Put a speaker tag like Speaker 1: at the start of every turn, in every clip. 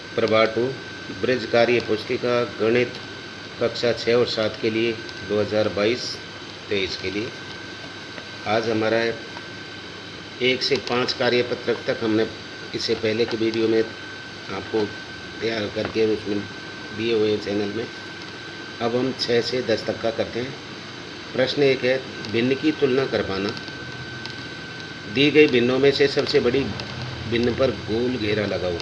Speaker 1: प्रभाव 2 ब्रज कार्य पुस्तिका गणित कक्षा 6 और 7 के लिए 2022-23 के लिए। आज हमारा 1 से 5 कार्यपत्रक तक हमने इससे पहले के वीडियो में आपको तैयार करके उसमें दिए हुए चैनल में। अब हम 6 से 10 तक का करते हैं। प्रश्न 1 है, भिन्न की तुलना कर पाना। दी गई भिन्नों में से सबसे बड़ी भिन्न पर गोल घेरा लगाओ।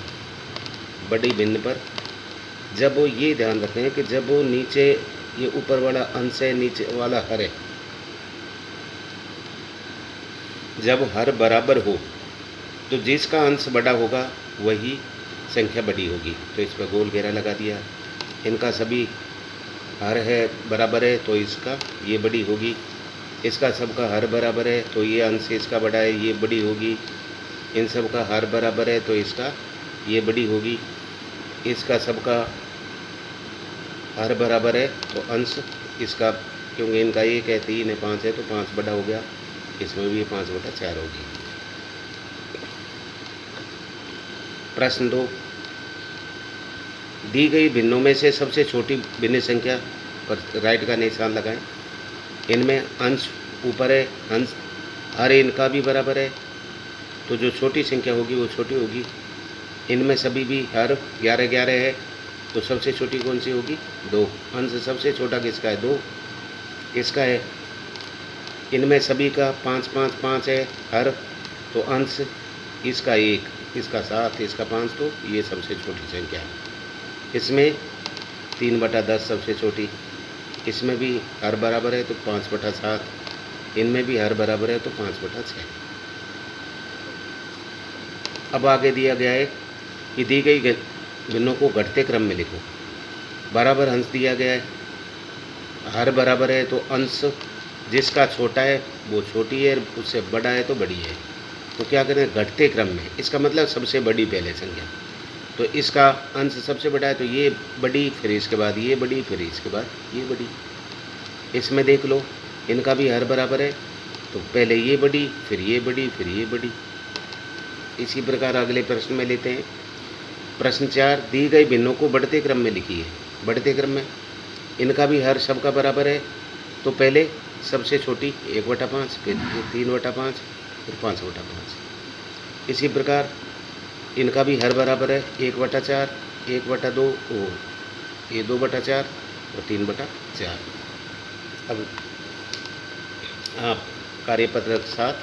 Speaker 1: बड़ी भिन्न पर जब वो ये ध्यान रखें कि जब वो नीचे ये ऊपर वाला अंश है, नीचे वाला हर है, जब हर बराबर हो तो जिसका अंश बड़ा होगा वही संख्या बड़ी होगी। तो इस पर गोल घेरा लगा दिया। इनका सभी हर है बराबर है तो इसका ये बड़ी होगी। इसका सबका हर बराबर है तो ये अंश इसका बड़ा है, ये बड़ी होगी। इन सब का हर बराबर है तो इसका ये बड़ी होगी। इसका सबका हर बराबर है तो अंश इसका, क्योंकि इनका 1 है, 3 है, 5 है तो 5 बड़ा हो गया। इसमें भी 5/4 होगी। प्रश्न 2, दी गई भिन्नों में से सबसे छोटी भिन्न संख्या पर राइट का निशान लगाएं। इनमें अंश ऊपर है, अंश हर इनका भी बराबर है तो जो छोटी संख्या होगी वो छोटी होगी। इनमें सभी भी हर 11-11 है तो सबसे छोटी कौन सी होगी? 2। अंश सबसे छोटा किसका है? 2 इसका है। इनमें सभी का 5-5-5 है हर, तो अंश इसका 1, इसका 7, इसका 5, तो ये सबसे छोटी संख्या है। इसमें 3/10 सबसे छोटी। इसमें भी हर बराबर है तो 5/7। इनमें भी हर बराबर है तो 5/6। अब आगे दिया गया है कि दी गई भिन्नों को घटते क्रम में लिखो। बराबर अंश दिया गया है, हर बराबर है तो अंश जिसका छोटा है वो छोटी है, उससे बड़ा है तो बड़ी है। तो क्या करें? घटते क्रम में। इसका मतलब सबसे बड़ी पहले संख्या। तो इसका अंश सबसे बड़ा है तो ये बड़ी, फिर इसके बाद ये बड़ी, फिर इसके बाद ये बड़ी। इसमें देख लो, इनका भी हर बराबर है तो पहले ये बड़ी, फिर ये बड़ी, फिर ये बड़ी। इसी प्रकार अगले प्रश्न में लेते हैं। प्रश्न 4, दी गई भिन्नों को बढ़ते क्रम में लिखिए। बढ़ते क्रम में इनका भी हर सबका बराबर है तो पहले सबसे छोटी 1/5, फिर 3/5, फिर 5/5। इसी प्रकार इनका भी हर बराबर है 1/4, 1/2 और ये 2/4 और 3/4। अब आप कार्यपत्रक 7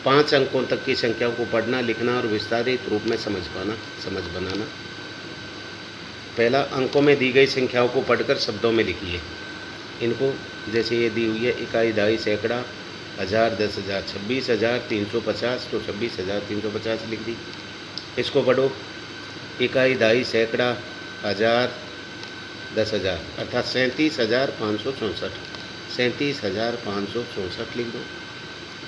Speaker 1: 5 अंकों तक की संख्याओं को पढ़ना, लिखना और विस्तारित रूप में समझ बनाना। पहला, अंकों में दी गई संख्याओं को पढ़कर शब्दों में लिखिए। इनको जैसे ये दी हुई है, इकाई, दहाई, सैकड़ा, 1000, 10,000, 26,350 तो 26,350 लिख दी। इसको पढ़ो, इकाई, दहाई, सैकड़ा, 1000, 10,000 अर्थात 37,564, 37,564 लिख दो।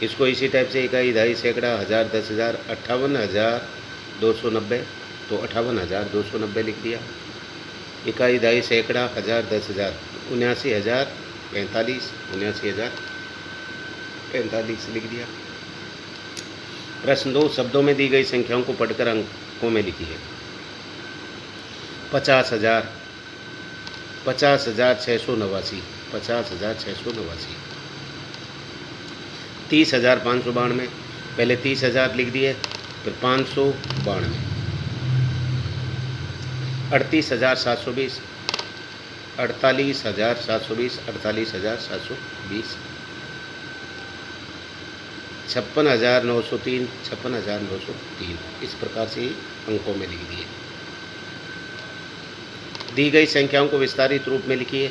Speaker 1: इसको इसी टाइप से इकाई, दहाई, सैकड़ा, 1000, 10,000, 58,290 तो 58,290 लिख दिया। इकाई, दहाई, सैकड़ा, 1000, 10,000, 79,045, 79,045 लिख दिया। प्रश्न 2, शब्दों में दी गई संख्याओं को पढ़कर अंकों में लिखिए। 50,000, 50,689, 50,689। 30,592, पहले 30,000 लिख दिए, फिर 592। 38,720, 48,720, 48,720। 56,903, 56,903। इस प्रकार से अंकों में लिख दिए। दी गई संख्याओं को विस्तारित रूप में लिखिए।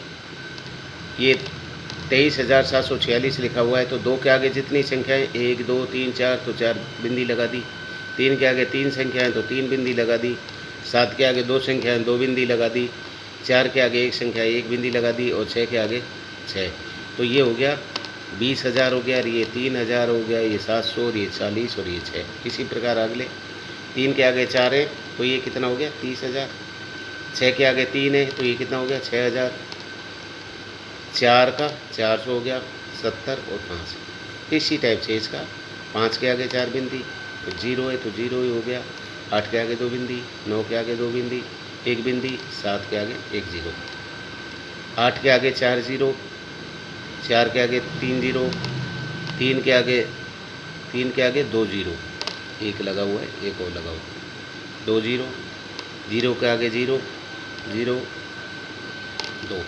Speaker 1: ये 23,746 लिखा हुआ है तो 2 के आगे जितनी संख्याएं 1, 2, 3, 4 तो 4 बिंदी लगा दी। 3 के आगे 3 संख्याएं तो 3 बिंदी लगा दी। 7 के आगे 2 संख्याएं 2 बिंदी लगा दी। 4 के आगे 1 संख्या 1 बिंदी लगा दी और 6 के आगे 6। तो ये हो गया 20,000 हो गया, ये 3,000 हो गया, ये 700 और ये 40 और ये 6। इसी प्रकार अगले 3 के आगे 4 है तो ये कितना हो गया? 30,000। 6 के आगे 3 है तो ये कितना हो गया? 6,000। 4 का 400 हो गया, 70 और 5। इसी टाइप से इसका 5 के आगे 4 बिंदी तो 0 है तो 0 ही हो गया। 8 के आगे 2 बिंदी, 9 के आगे 2 बिंदी, एक बिंदी, 7 के आगे एक जीरो, 8 के आगे 4 जीरो, 4 के आगे 3 जीरो, 3 के आगे 2 जीरो, एक लगा हुआ है, एक और लगा हुआ है, 2 जीरो, जीरो के आगे जीरो, जीरो, 2।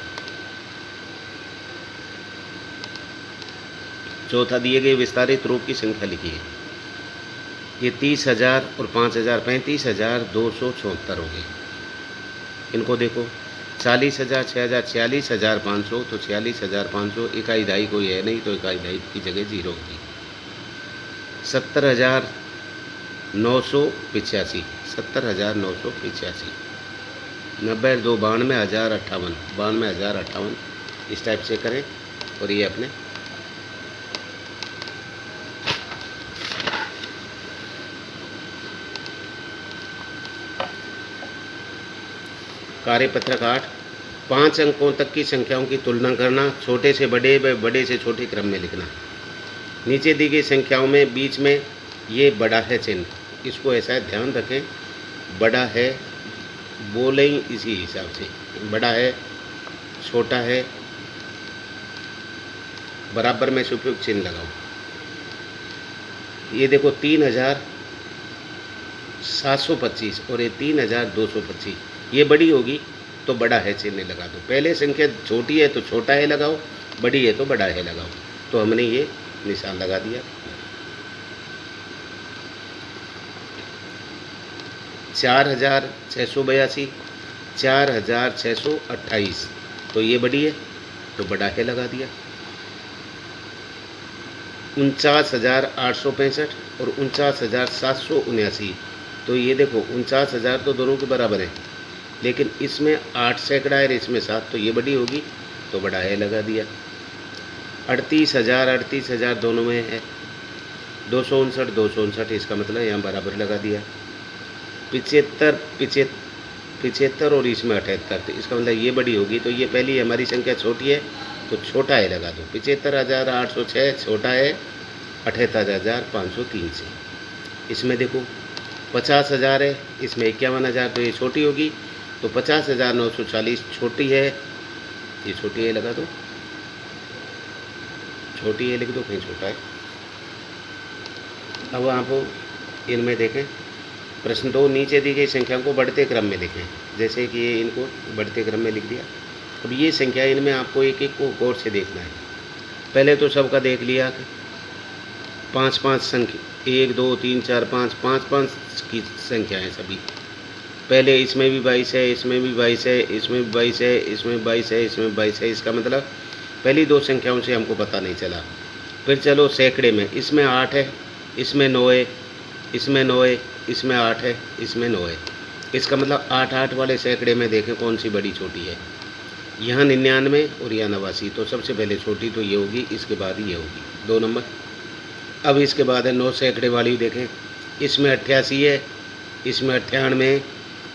Speaker 1: चौथा, दिए गए विस्तारित रूप की संख्या लिखिए। ये 30,000 और 5,000 35,274 हो गए। इनको देखो, 40,000 6,000 46,500, तो 46,500 इकाई ढाई कोई है नहीं, तो इकाई ढाई की जगह जीरो होगी। 70,985 70,985, 90 2 92,058 92,058, इस टाइप से करें। और ये अपने कार्यपत्रक 8, 5 अंकों तक की संख्याओं की तुलना करना, छोटे से बड़े व बड़े से छोटे क्रम में लिखना। नीचे दी गई संख्याओं में बीच में ये बड़ा है चिन्ह, इसको ऐसा है, ध्यान रखें, बड़ा है बोलें इसी हिसाब से, बड़ा है, छोटा है, बराबर में से उपयुक्त चिन्ह लगाओ। ये देखो 3,725 और ये 3,225, ये बड़ी होगी तो बड़ा है चिन्ह लगा दो। पहले संख्या छोटी है तो छोटा है लगाओ, बड़ी है तो बड़ा है लगाओ। तो हमने ये निशान लगा दिया। 4,682, 4,628, तो ये बड़ी है तो बड़ा है लगा दिया। 49,865 और 49,779, तो ये देखो 49,000 तो दोनों के बराबर है, लेकिन इसमें 8 सैकड़ा है, इसमें 7, तो ये बड़ी होगी तो बड़ा है लगा दिया। 38,000 दोनों में है, 259, इसका मतलब यहाँ बराबर लगा दिया। 75 और इसमें 78, तो इसका मतलब ये बड़ी होगी, तो ये पहली हमारी संख्या छोटी है तो छोटा है लगा दो। 75,806 छोटा है 78,503 से। इसमें देखो 50,000 है, इसमें 51,000, तो ये छोटी होगी, तो 50,940 छोटी है, ये छोटी है लगा दो, छोटी है लिख दो, कहीं छोटा है। अब आप इनमें देखें, प्रश्न 2, नीचे दी गई संख्याओं को बढ़ते क्रम में लिखें। जैसे कि ये इनको बढ़ते क्रम में लिख दिया। अब ये संख्या, इनमें आपको एक एक को गौर से देखना है। पहले तो सबका देख लिया कि 5-5 संख्या, 1 2 3 4 5 5 की संख्या है सभी। पहले इसमें भी 22 है, इसमें भी 22 है, इसमें भी 22 है, इसमें 22 है, इसमें 22 है। इसका मतलब पहली दो संख्याओं से हमको पता नहीं चला। फिर चलो सैकड़े में, इसमें 8 है, इसमें 9 है, इसमें 9 है, इसमें 8 है, इसमें 9 है। इसका मतलब 8-8 वाले सैकड़े में देखें कौन सी बड़ी छोटी है। यहाँ 99 और यहाँ 89, तो सबसे पहले छोटी तो ये होगी, इसके बाद ये होगी 2 नंबर। अब इसके बाद है 9 सैकड़े वाली, देखें इसमें 88 है, इसमें 98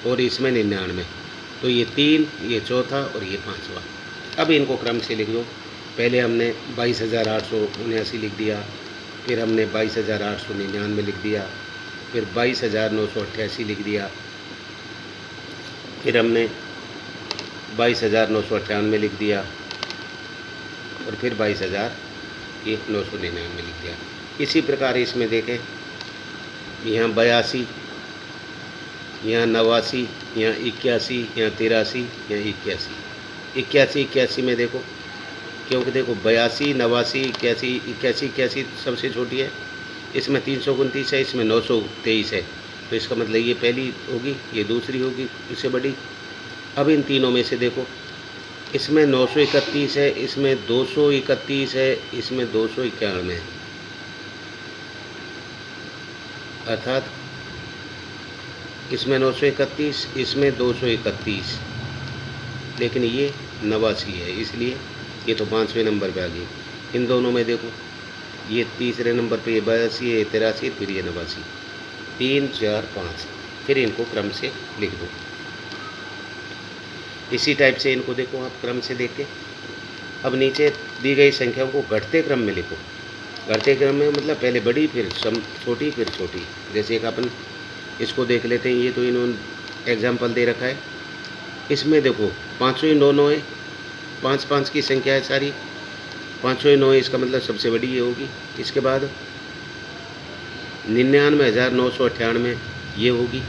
Speaker 1: और इसमें 99, तो ये 3, ये चौथा और ये 5वां। अब इनको क्रम से लिख दो। पहले हमने 22,879 लिख दिया, फिर हमने 22,899 लिख दिया, फिर 22,988 लिख दिया, फिर हमने 22,998 लिख दिया, और फिर 22,999 लिख दिया। इसी प्रकार इसमें देखें, यहाँ 82, यहाँ 89, यहाँ 81, यहाँ 83, यहाँ 81, 81 में देखो, क्योंकि देखो 82, 89, 81 सबसे छोटी है। इसमें 329 है, इसमें 923 है, तो इसका मतलब ये पहली होगी, ये दूसरी होगी, इससे बड़ी। अब इन तीनों में से देखो, इसमें 931 है, इसमें 231 है, इसमें 291 है, अर्थात इसमें 931, इसमें 231, लेकिन ये 89 है, इसलिए ये तो 5वें नंबर पे आ गई। इन दोनों में देखो, ये तीसरे नंबर पे ये 82 है, 83, फिर ये 89, 3 4 5, फिर इनको क्रम से लिख दो। इसी टाइप से इनको देखो आप क्रम से देख के। अब नीचे दी गई संख्याओं को घटते क्रम में लिखो। घटते क्रम में मतलब पहले बड़ी, फिर छोटी, फिर छोटी। जैसे एक अपन इसको देख लेते हैं, ये तो इन्होंने एग्जाम्पल दे रखा है, इसमें देखो पाँचों ही 9 है, 5 की संख्या है सारी, पाँचों ही 9 है, इसका मतलब सबसे बड़ी ये होगी। इसके बाद 99,998 ये होगी।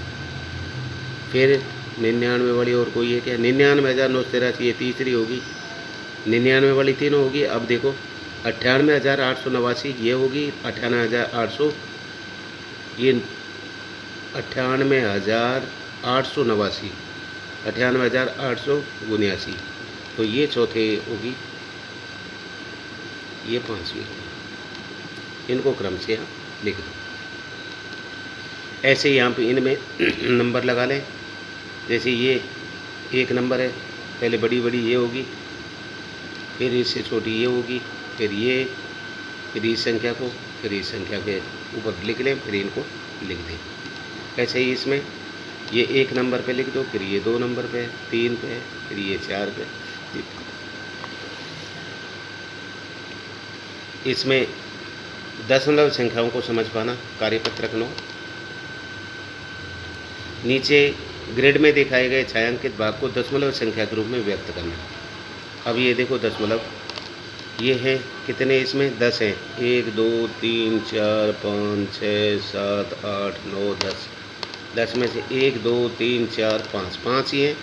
Speaker 1: फिर 99 वाली और कोई है क्या? 99,983 ये तीसरी होगी। 99 वाली तीनों होगी। अब देखो 98,889 ये होगी। 98,800 ये 98,889 98,879 तो ये चौथे होगी, ये पाँचवीं होगी। इनको क्रम से यहाँ लिख दो। ऐसे यहाँ पे इनमें नंबर लगा लें। जैसे ये 1 नंबर है, पहले बड़ी बड़ी ये होगी, फिर इससे छोटी ये होगी, फिर ये, फिर इस संख्या को, फिर इस संख्या के ऊपर लिख लें, फिर इनको लिख दें। ऐसे ही इसमें ये 1 नंबर पे लिख दो, फिर ये 2 नंबर पे, 3 पे, फिर ये 4 पे। इसमें दशमलव संख्याओं को समझ पाना। कार्यपत्रक 9 नीचे ग्रिड में दिखाए गए छायांकित भाग को दशमलव संख्या के रूप में व्यक्त करना। अब ये देखो दशमलव, ये हैं कितने? इसमें 10 हैं। 1 2 3 4 5 6 7 8 9 10। 10 में से 1 2 3 4 5 5 ही हैं,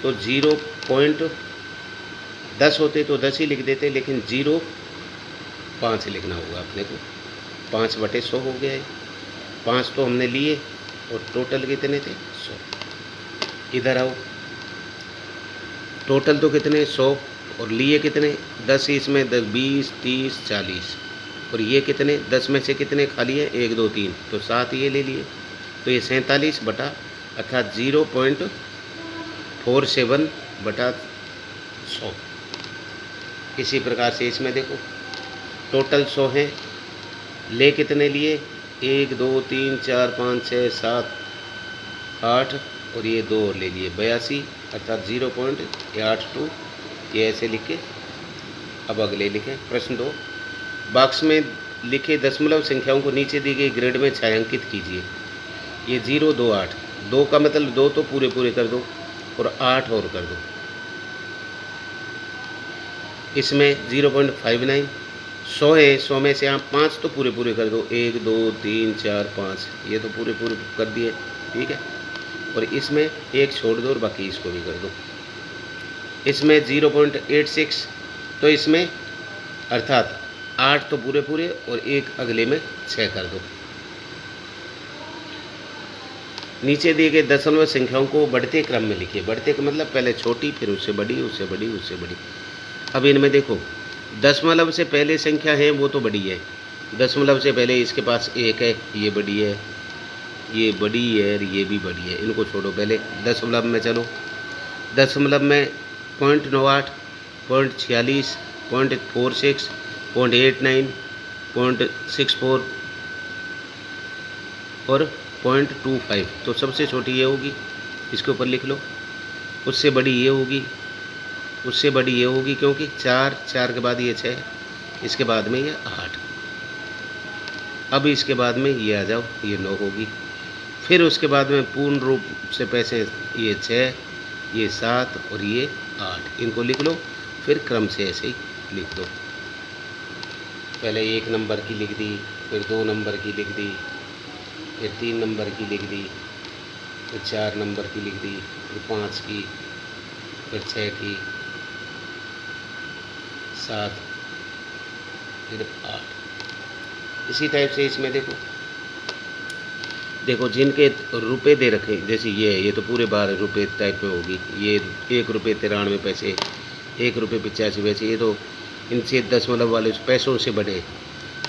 Speaker 1: तो 0.10 होते तो 10 ही लिख देते, लेकिन 0.5 लिखना होगा अपने को। 5/100 हो गया है। 5 तो हमने लिए और टोटल कितने थे? 100। इधर आओ, टोटल तो कितने? 100 और लिए कितने? 10 इसमें 10 20 30 40 और ये कितने? 10 में से कितने खाली है? 1 2 3 तो 7 ये ले लिए, तो ये 47 बटा अर्थात 0.47/100। इसी प्रकार से इसमें देखो टोटल 100 हैं, ले कितने लिए? 1 2 3 4 5 6 7 8 और ये 2 और ले लिए 82 अर्थात 0.82। ये ऐसे लिख के अब अगले लिखें। प्रश्न 2, बॉक्स में लिखे दशमलव संख्याओं को नीचे दी गई ग्रिड में छायांकित कीजिए। ये 0 2 8, 2 का मतलब 2 तो पूरे पूरे कर दो और 8 और कर दो। इसमें 0.59 100 है, 100 में से आप 5 तो पूरे पूरे कर दो, 1 2 3 4 5 ये तो पूरे पूरे कर दिए, ठीक है। और इसमें 1 छोड़ दो और बाकी इसको भी कर दो। इसमें 0.86 तो इसमें अर्थात 8 तो पूरे पूरे और 1 अगले में 6 कर दो। नीचे दिए गए दशमलव संख्याओं को बढ़ते क्रम में लिखिए। बढ़ते का मतलब पहले छोटी, फिर उससे बड़ी, उससे बड़ी, उससे बड़ी। अब इनमें देखो दशमलव से पहले संख्या है वो तो बड़ी है। दशमलव से पहले इसके पास 1 है, ये बड़ी है, ये बड़ी है और ये भी बड़ी है। इनको छोड़ो, पहले दशमलव में चलो। दशमलव में 0.98, 0.46, 0.46, 0.89, 0.64 और 0.25 तो सबसे छोटी ये होगी, इसके ऊपर लिख लो। उससे बड़ी ये होगी, उससे बड़ी ये होगी, क्योंकि 4 के बाद ये 6, इसके बाद में ये 8। अब इसके बाद में ये आ जाओ, ये 9 होगी। फिर उसके बाद में पूर्ण रूप से पैसे ये 6, ये 7 और ये 8। इनको लिख लो, फिर क्रम से ऐसे ही लिख दो। पहले 1 नंबर की लिख दी, फिर 2 नंबर की लिख दी, फिर 3 नंबर की लिख दी, फिर 4 नंबर की लिख दी, फिर 5 की, फिर 6 की, 7, फिर 8। इसी टाइप से इसमें देखो जिनके रुपए दे रखे, जैसे ये तो पूरे 12 रुपये टाइप में होगी। ये 1 रुपये 93 पैसे, 1 रुपये 85 पैसे, ये तो इनसे दशमलव वाले पैसों से बने।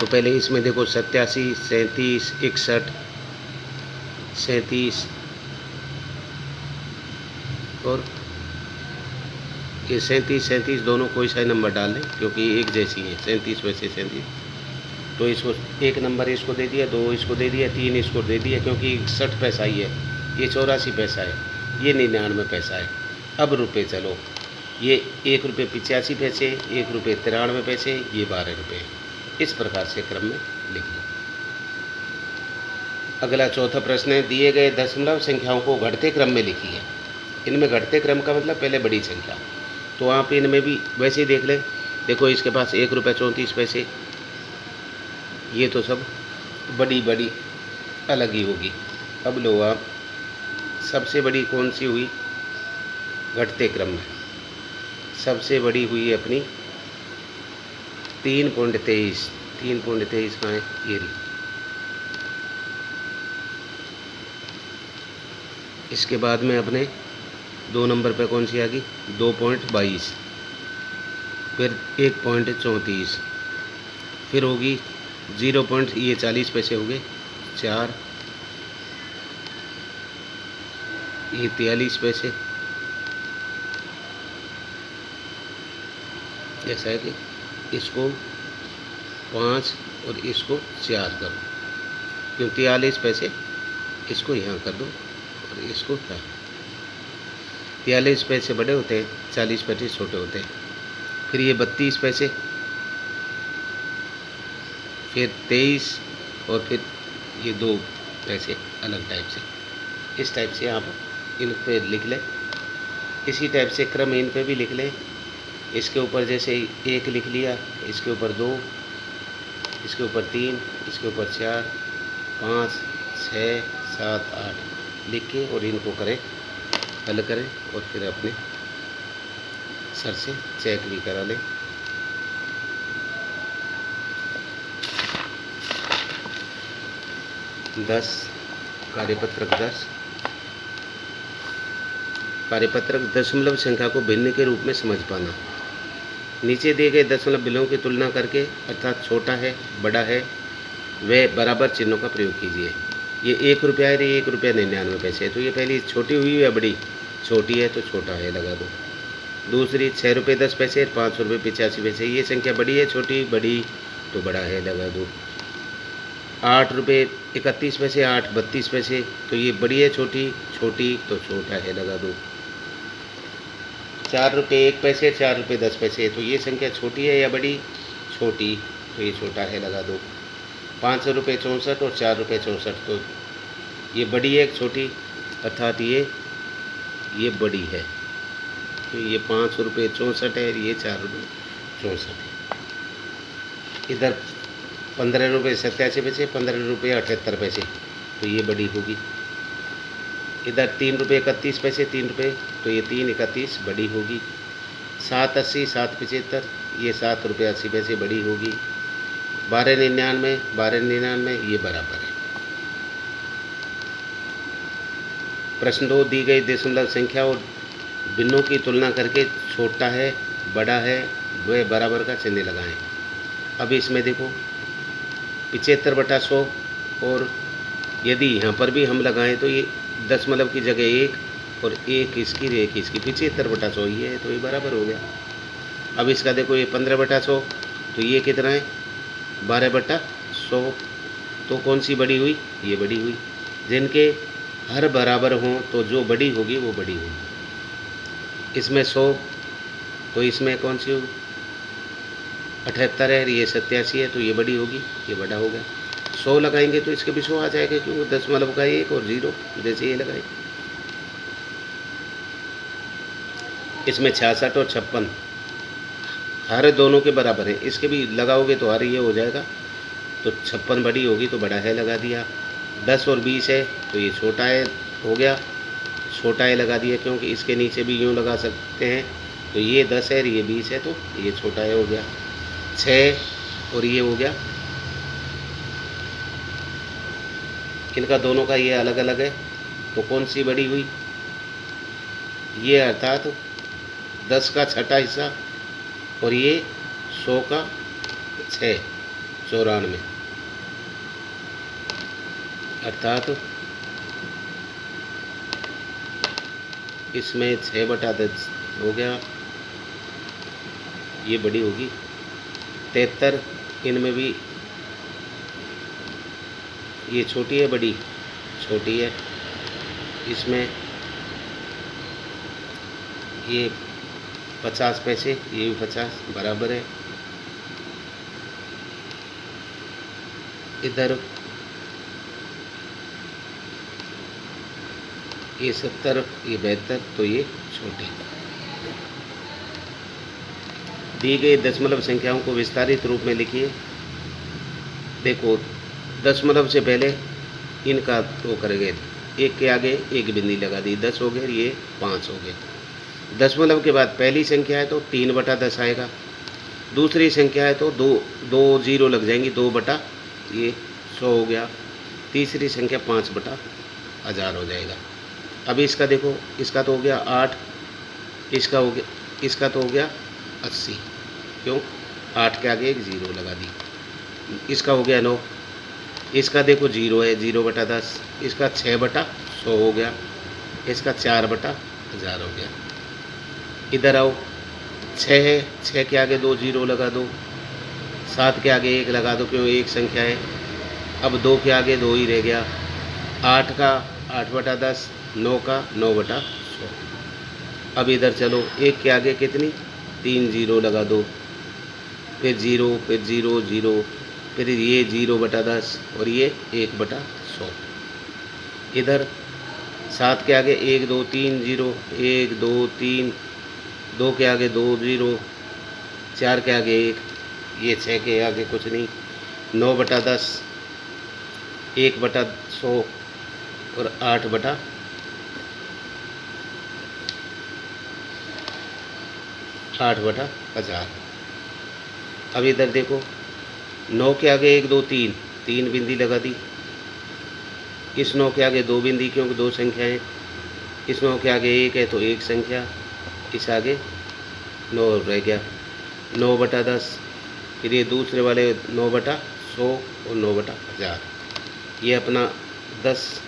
Speaker 1: तो पहले इसमें देखो 87, 37, 61, 37 और ये 37 दोनों कोई सा नंबर डाल दें क्योंकि एक जैसी है। 37 वैसे 37 तो इसको 1 नंबर इसको दे दिया, 2 इसको दे दिया, 3 इसको दे दिया, क्योंकि 60 पैसा ही है, ये 84 पैसा है, ये 99 पैसा है। अब रुपए चलो, ये 1 रुपये 85 पैसे, 1 रुपये 93 पैसे, ये 12 रुपये। इस प्रकार से क्रम में लिख लो। अगला चौथा प्रश्न है, दिए गए दशमलव संख्याओं को घटते क्रम में लिखिए। इनमें घटते क्रम का मतलब पहले बड़ी संख्या। तो आप इनमें भी वैसे ही देख लें। देखो इसके पास 1 रुपये 34 पैसे, ये तो सब बड़ी बड़ी अलग ही होगी। अब लो आप, सबसे बड़ी कौन सी हुई घटते क्रम में? सबसे बड़ी हुई अपनी 3.23। 3.23 कहाँ है? ये रही। इसके बाद में अपने 2 नंबर पे कौन सी आ गई? 2.22। फिर 1.34। फिर होगी 0.40 हो गए 4। ये 43 पैसे। ऐसा है कि इसको 5 और इसको 4 करो, क्यों 43 पैसे इसको यहाँ कर दो और इसको क्या, 43 पैसे बड़े होते हैं, 40 पैसे छोटे होते हैं। फिर ये 32 पैसे, फिर 23 और फिर ये 2 पैसे अलग टाइप से। इस टाइप से आप इन पे लिख लें। इसी टाइप से क्रम इन पे भी लिख लें। इसके ऊपर जैसे 1 लिख लिया, इसके ऊपर 2, इसके ऊपर 3, इसके ऊपर 4, 5, 6, 7, 8 लिख के और इनको करें, हल करें और फिर अपने सर से चेक भी करा लें। कार्यपत्रक 10 कार्यपत्रक दशमलव संख्या को भिन्न के रूप में समझ पाना। नीचे दिए गए दशमलव बिलों की तुलना करके, अर्थात छोटा है बड़ा है वे बराबर चिन्हों का प्रयोग कीजिए। ये 1 रुपया है, ये 1 रुपया 99 पैसे है, तो ये पहली छोटी हुई या बड़ी? छोटी है तो छोटा है लगा दो। दूसरी 6 रुपये 10 पैसे, 5 रुपये 85 पैसे, ये संख्या बड़ी है छोटी? बड़ी, तो बड़ा है लगा दो। 8 रुपये 31 पैसे, 8 32 पैसे, तो ये बड़ी है छोटी? छोटी, तो छोटा है लगा दो। 4 रुपये 1 पैसे, 4 रुपये 10 पैसे, तो ये संख्या छोटी है या बड़ी? छोटी, तो ये छोटा है लगा दो। 5 रुपये 64 और 4 रुपये 64, तो ये बड़ी है छोटी? अर्थात ये बड़ी है, तो ये 5 रुपये 64 है, ये 4 रुपये 64 है। इधर 15 रुपये 87 पैसे, 15 रुपये 78 पैसे, तो ये बड़ी होगी। इधर 3 रुपये 31 पैसे, 3 रुपये, तो ये 3 31 बड़ी होगी। 7 80 7 75, ये 7 रुपये 80 पैसे बड़ी होगी। 12 99 ये बराबर है। प्रश्न 2, दी गई दशमलव संख्या और भिन्नों की तुलना करके छोटा है बड़ा है वे बराबर का चिन्ह लगाएं। अब इसमें देखो 75/100, और यदि यहाँ पर भी हम लगाएं तो ये दशमलव की जगह 1 और 1 इसकी 1 इसकी, 75/100 ये है, तो ये बराबर हो गया। अब इसका देखो ये 15/100, तो ये कितना है? 12/100, तो कौन सी बड़ी हुई? ये बड़ी हुई। जिनके हर बराबर हों तो जो बड़ी होगी वो बड़ी होगी। इसमें 100, तो इसमें कौन सी होगी? 78 है, ये 87 है, तो ये बड़ी होगी, ये बड़ा हो गया। 100 लगाएंगे तो इसके भी 100 आ जाएगा, क्योंकि दशमलव का 1 और 0 जैसे ये लगाए। इसमें 66 और 56 हर दोनों के बराबर है, इसके भी लगाओगे तो हर ये हो जाएगा, तो 56 बड़ी होगी, तो बड़ा है लगा दिया। 10 और 20 है, तो ये छोटा है हो गया, छोटा है लगा दिया, क्योंकि इसके नीचे भी यूँ लगा सकते हैं, तो ये 10 है, ये 20 है, तो ये छोटा है हो गया। 6 और ये हो गया, इनका दोनों का ये अलग अलग है, तो कौन सी बड़ी हुई? ये अर्थात 10 का छठा हिस्सा, और ये 100 का 6, 94, अर्थात इसमें 6/10 हो गया, ये बड़ी होगी। 73, इनमें भी ये छोटी है बड़ी? छोटी है। इसमें ये 50 पैसे, ये भी 50 बराबर है। इधर ये 70, ये 72, तो ये छोटे। दी गई दशमलव संख्याओं को विस्तारित रूप में लिखिए। देखो, दशमलव से पहले इनका वो करेंगे, एक के आगे एक बिंदी लगा दी, 10 हो गए, ये 5 हो गए। दशमलव के बाद पहली संख्या है तो 3/10 आएगा, दूसरी संख्या है तो दो दो जीरो लग जाएंगी, 2 ये 100 हो गया, तीसरी संख्या 5/1000 हो जाएगा। अब इसका देखो, इसका तो हो गया 8, इसका हो गया, इसका तो हो गया 80, क्यों, 8 के आगे एक जीरो लगा दी। इसका हो गया 9, इसका देखो 0 है, 0/10, इसका 6/100 हो गया, इसका 4/1000 हो गया। इधर आओ, 6 है, 6 के आगे 2 जीरो लगा दो, 7 के आगे 1 लगा दो, क्यों, एक संख्या है। अब 2 के आगे 2 ही रह गया, 8 का 8/10, 9 का 9/100। अब इधर चलो, 1 के आगे कितनी, 3 जीरो लगा दो, फिर 0, फिर 0 0, फिर ये 0/10 और ये 1/100। इधर 7 के आगे 1 2 3 0, 1 2 3, 2 के आगे 2 0, 4 के आगे 1, ये 6 के आगे कुछ नहीं, 9/10, 1/100 और 8/1000। अब इधर देखो, 9 के आगे 1 2 3, 3 बिंदी लगा दी, इस 9 के आगे 2 बिंदी, क्योंकि 2 संख्याएं, इस 9 के आगे 1 है तो एक संख्या, इस आगे 9 रह गया, 9/10, फिर ये दूसरे वाले 9/100 और 9/1000। ये अपना 10